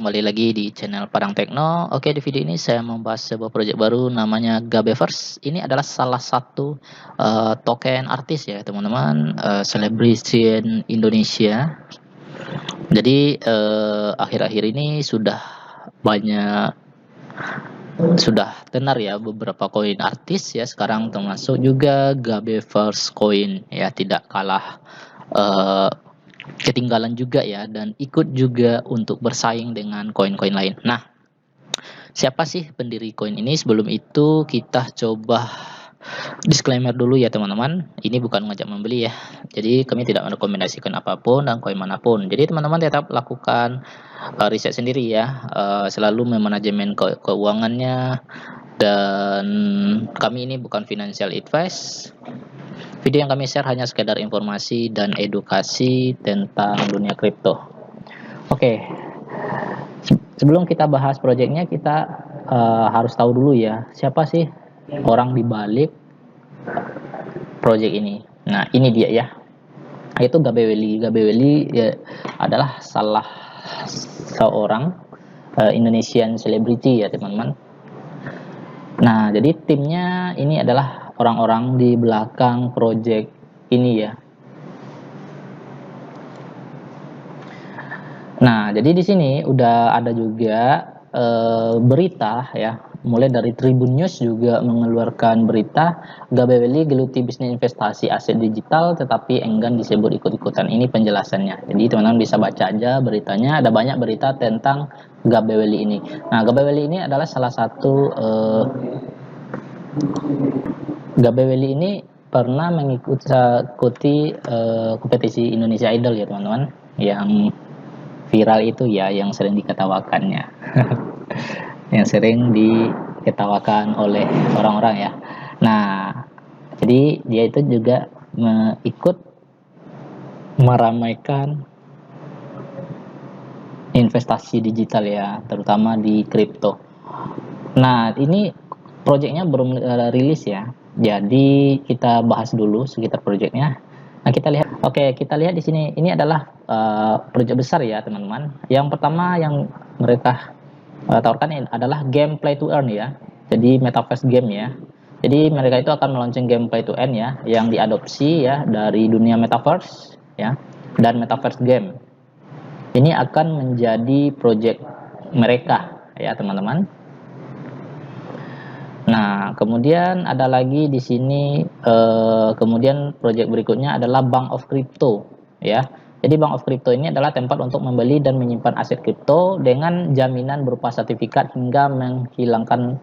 kembali lagi di channel Padang Tekno. Oke, di video ini saya membahas sebuah proyek baru namanya Gabeverse. Ini adalah salah satu token artis ya teman-teman, selebriti Indonesia. Jadi akhir-akhir ini banyak sudah tenar ya beberapa koin artis ya sekarang, termasuk juga Gabeverse coin ya, tidak kalah ketinggalan juga ya, dan ikut juga untuk bersaing dengan koin-koin lain. Nah, siapa sih pendiri koin ini? Sebelum itu kita coba disclaimer dulu ya teman-teman. Ini bukan ngajak membeli ya. Jadi kami tidak merekomendasikan apapun dan koin manapun. Jadi teman-teman tetap lakukan riset sendiri ya. Selalu memanajemen keuangannya, dan kami ini bukan financial advice. Video yang kami share hanya sekedar informasi dan edukasi tentang dunia kripto. Oke, sebelum kita bahas proyeknya, kita harus tahu dulu ya, siapa sih orang di balik proyek ini. Nah, ini dia ya, yaitu Gabeweli. Gabeweli ya, adalah salah seorang Indonesian celebrity ya teman-teman. Nah, jadi timnya ini adalah orang-orang di belakang project ini ya. Nah, jadi di sini udah ada juga berita ya, mulai dari Tribun News juga mengeluarkan berita Gabeweli geluti bisnis investasi aset digital tetapi enggan disebut ikut-ikutan. Ini penjelasannya. Jadi teman-teman bisa baca aja beritanya, ada banyak berita tentang Gabeweli ini. Nah, Gabeweli ini adalah salah satu Gabeweli ini pernah mengikuti kompetisi Indonesia Idol ya teman-teman, yang viral itu ya, yang sering diketawakannya yang sering diketawakan oleh orang-orang ya. Nah, jadi dia itu juga ikut meramaikan investasi digital ya, terutama di kripto. Nah, ini proyeknya belum rilis ya, jadi kita bahas dulu sekitar proyeknya. Nah, kita lihat. Oke, kita lihat di sini. Ini adalah proyek besar ya, teman-teman. Yang pertama yang mereka tawarkan adalah game play to earn ya. Jadi metaverse game ya. Jadi mereka itu akan melaunching game play to earn ya, yang diadopsi ya dari dunia metaverse ya, dan metaverse game. Ini akan menjadi proyek mereka ya, teman-teman. Nah, kemudian ada lagi di sini, kemudian proyek berikutnya adalah Bank of Crypto ya. Jadi Bank of Crypto ini adalah tempat untuk membeli dan menyimpan aset kripto dengan jaminan berupa sertifikat hingga menghilangkan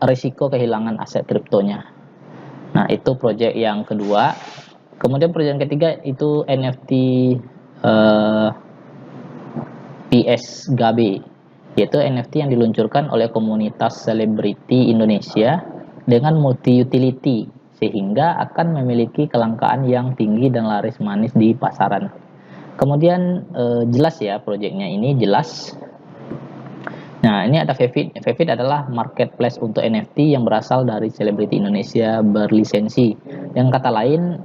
risiko kehilangan aset kriptonya. Nah, itu proyek yang kedua. Kemudian proyek yang ketiga itu NFT PSGAB, yaitu NFT yang diluncurkan oleh komunitas selebriti Indonesia dengan multi-utility sehingga akan memiliki kelangkaan yang tinggi dan laris manis di pasaran. Kemudian jelas ya, proyeknya ini jelas. Nah, ini ada Vevit. Vevit adalah marketplace untuk NFT yang berasal dari selebriti Indonesia berlisensi. Yang kata lain,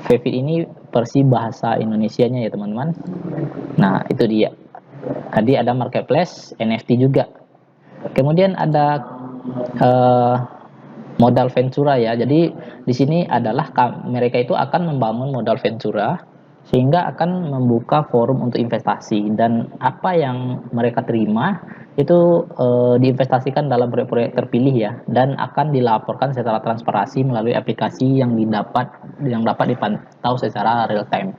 Vevit ini versi bahasa Indonesianya ya teman-teman. Nah, itu dia. Tadi ada marketplace NFT juga. Kemudian ada modal Ventura ya. Jadi di sini adalah mereka itu akan membangun modal Ventura sehingga akan membuka forum untuk investasi, dan apa yang mereka terima itu diinvestasikan dalam proyek-proyek terpilih ya, dan akan dilaporkan secara transparansi melalui aplikasi yang dapat dipantau secara real time.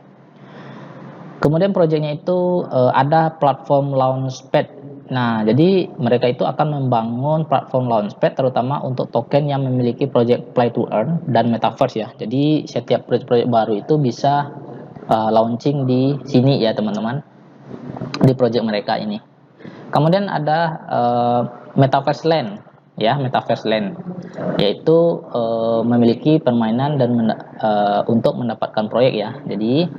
Kemudian proyeknya itu ada platform Launchpad. Nah, jadi mereka itu akan membangun platform Launchpad terutama untuk token yang memiliki project play to earn dan metaverse ya. Jadi setiap proyek baru itu bisa launching di sini ya teman-teman, di proyek mereka ini. Kemudian ada Metaverse Land ya, Metaverse Land, yaitu memiliki permainan dan untuk mendapatkan proyek ya. Jadi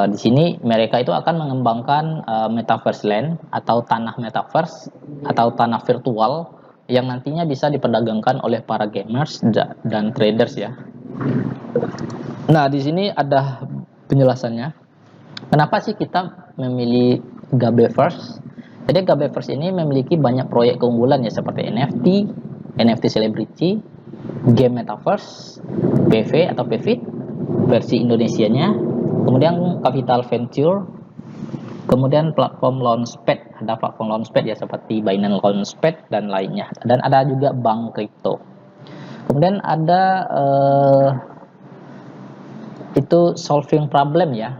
di sini mereka itu akan mengembangkan Metaverse Land atau tanah metaverse atau tanah virtual yang nantinya bisa diperdagangkan oleh para gamers dan traders ya. Nah, di sini ada penjelasannya. Kenapa sih kita memilih Gabeverse. Jadi Gabeverse ini memiliki banyak proyek keunggulan ya, seperti NFT, NFT Celebrity, game Metaverse, PV atau PVIT versi Indonesianya, kemudian Capital Venture, kemudian platform Launchpad, ada platform Launchpad ya seperti Binance Launchpad dan lainnya, dan ada juga bank kripto. Kemudian ada itu solving problem ya,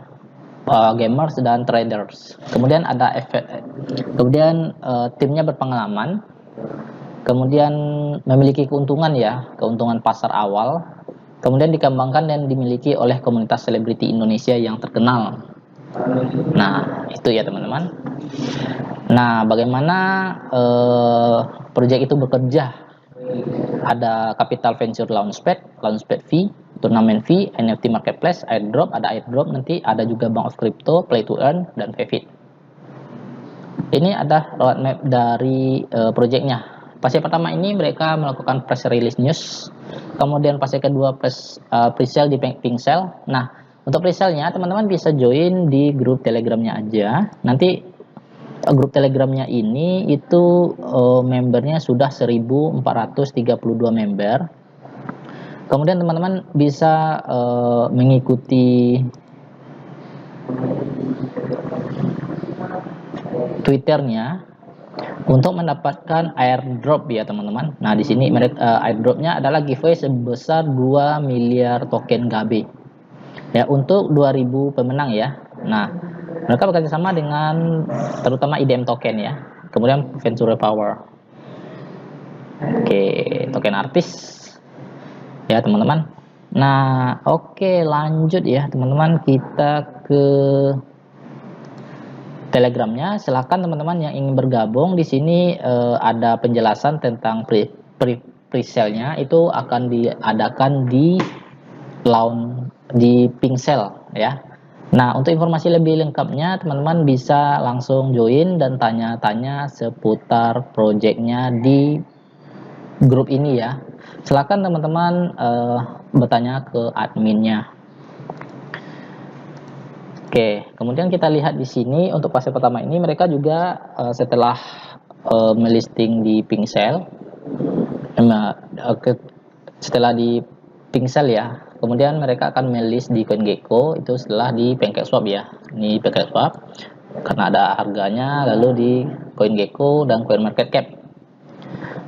gamers dan traders. Kemudian ada timnya berpengalaman, kemudian memiliki keuntungan ya, keuntungan pasar awal, kemudian dikembangkan dan dimiliki oleh komunitas selebriti Indonesia yang terkenal. Nah, itu ya teman-teman. Nah, bagaimana proyek itu bekerja? Ada Capital Venture Launchpad, Launchpad fee, turnamen fee, NFT Marketplace, airdrop, ada airdrop nanti, ada juga Bank of Crypto, Play to Earn, dan Pevit. Ini ada roadmap dari proyeknya. Fase pertama ini mereka melakukan press release news, kemudian fase kedua pre-sale di Pincel. Nah, untuk pre-sale-nya teman-teman bisa join di grup Telegramnya aja. Nanti grup Telegramnya ini itu membernya sudah 1432 member. Kemudian teman-teman bisa mengikuti Twitternya untuk mendapatkan airdrop ya teman-teman. Nah, di sini airdropnya adalah giveaway sebesar 2 miliar token Gabe. Ya, untuk 2000 pemenang ya. Nah, mereka bekerja sama dengan terutama IDM token ya. Kemudian Venture Power. Oke, token artis. Ya, teman-teman. Nah, oke, lanjut ya, teman-teman, kita ke Telegramnya. Silahkan teman-teman yang ingin bergabung di sini ada penjelasan tentang pre-sale-nya itu akan diadakan di Pincel ya. Nah, untuk informasi lebih lengkapnya teman-teman bisa langsung join dan tanya-tanya seputar projectnya di grup ini ya. Silahkan teman-teman bertanya ke adminnya. Oke, kemudian kita lihat di sini untuk fase pertama ini mereka juga setelah melisting di Pincel, setelah di Pincel ya, kemudian mereka akan melist di CoinGecko itu setelah di PancakeSwap ya. Ini PancakeSwap karena ada harganya, lalu di CoinGecko dan CoinMarketCap.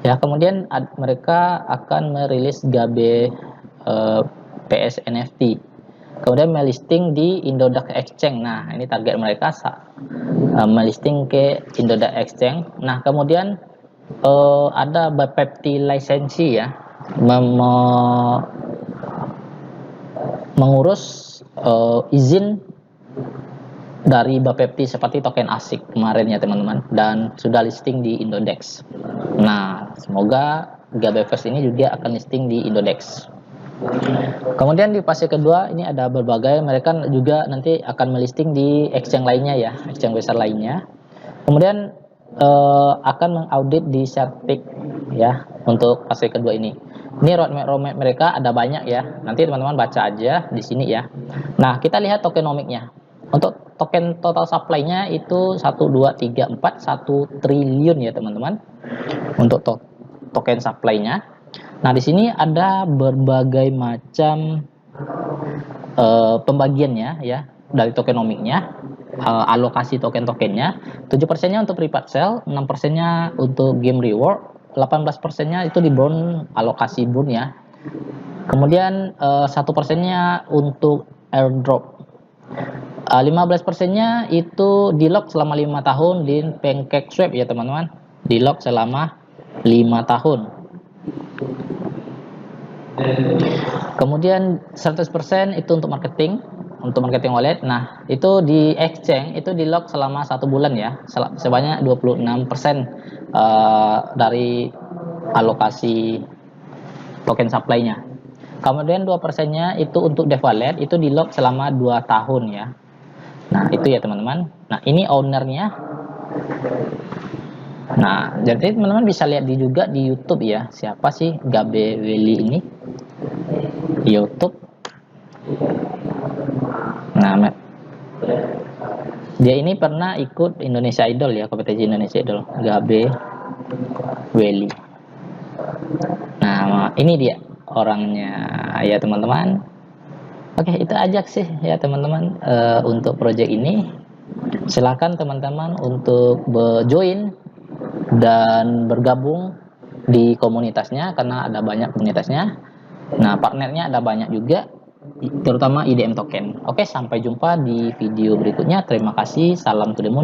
Ya, kemudian mereka akan merilis Gabe PS NFT. Kemudian melisting di Indodax Exchange. Nah, ini target mereka melisting ke Indodax Exchange. Nah, kemudian ada Bapepti lisensi ya, mengurus izin dari Bapepti seperti token ASIC kemarin ya teman-teman, dan sudah listing di Indodex. Nah, semoga Gabeverse ini juga akan listing di Indodex. Kemudian di fase kedua ini ada berbagai, mereka juga nanti akan melisting di exchange lainnya ya, exchange besar lainnya. Kemudian akan mengaudit di Certic ya untuk fase kedua ini. Ini roadmap mereka ada banyak ya. Nanti teman-teman baca aja di sini ya. Nah, kita lihat tokenomiknya. Untuk token total supply-nya itu 1 2 3 4 1 triliun ya teman-teman. Untuk token supply-nya. Nah, di sini ada berbagai macam pembagiannya ya dari tokenomiknya, alokasi token-tokennya. 7%-nya untuk private sale, 6%-nya untuk game reward, 18%-nya itu di bond, alokasi bond ya. Kemudian 1%-nya untuk airdrop. 15%-nya itu di lock selama 5 tahun di PancakeSwap ya teman-teman. Di lock selama 5 tahun. Kemudian 100% itu untuk marketing wallet. Nah, itu di exchange itu di lock selama 1 bulan ya, sebanyak 26% dari alokasi token supply-nya. Kemudian 2%-nya itu untuk dev wallet, itu di lock selama 2 tahun ya. Nah, itu ya teman-teman. Nah, ini ownernya. Nah, jadi teman-teman bisa lihat juga di YouTube ya, siapa sih Gabe Willy ini di YouTube. Nah, Dia ini pernah ikut Indonesia Idol ya, kompetisi Indonesia Idol, Gabe Welly. Nah, ini dia orangnya ya teman-teman. Oke, itu aja sih ya teman-teman untuk project ini. Silakan teman-teman untuk join dan bergabung di komunitasnya karena ada banyak komunitasnya. Nah, partnernya ada banyak juga, terutama IDM Token. Oke, sampai jumpa di video berikutnya. Terima kasih. Salam to the moon.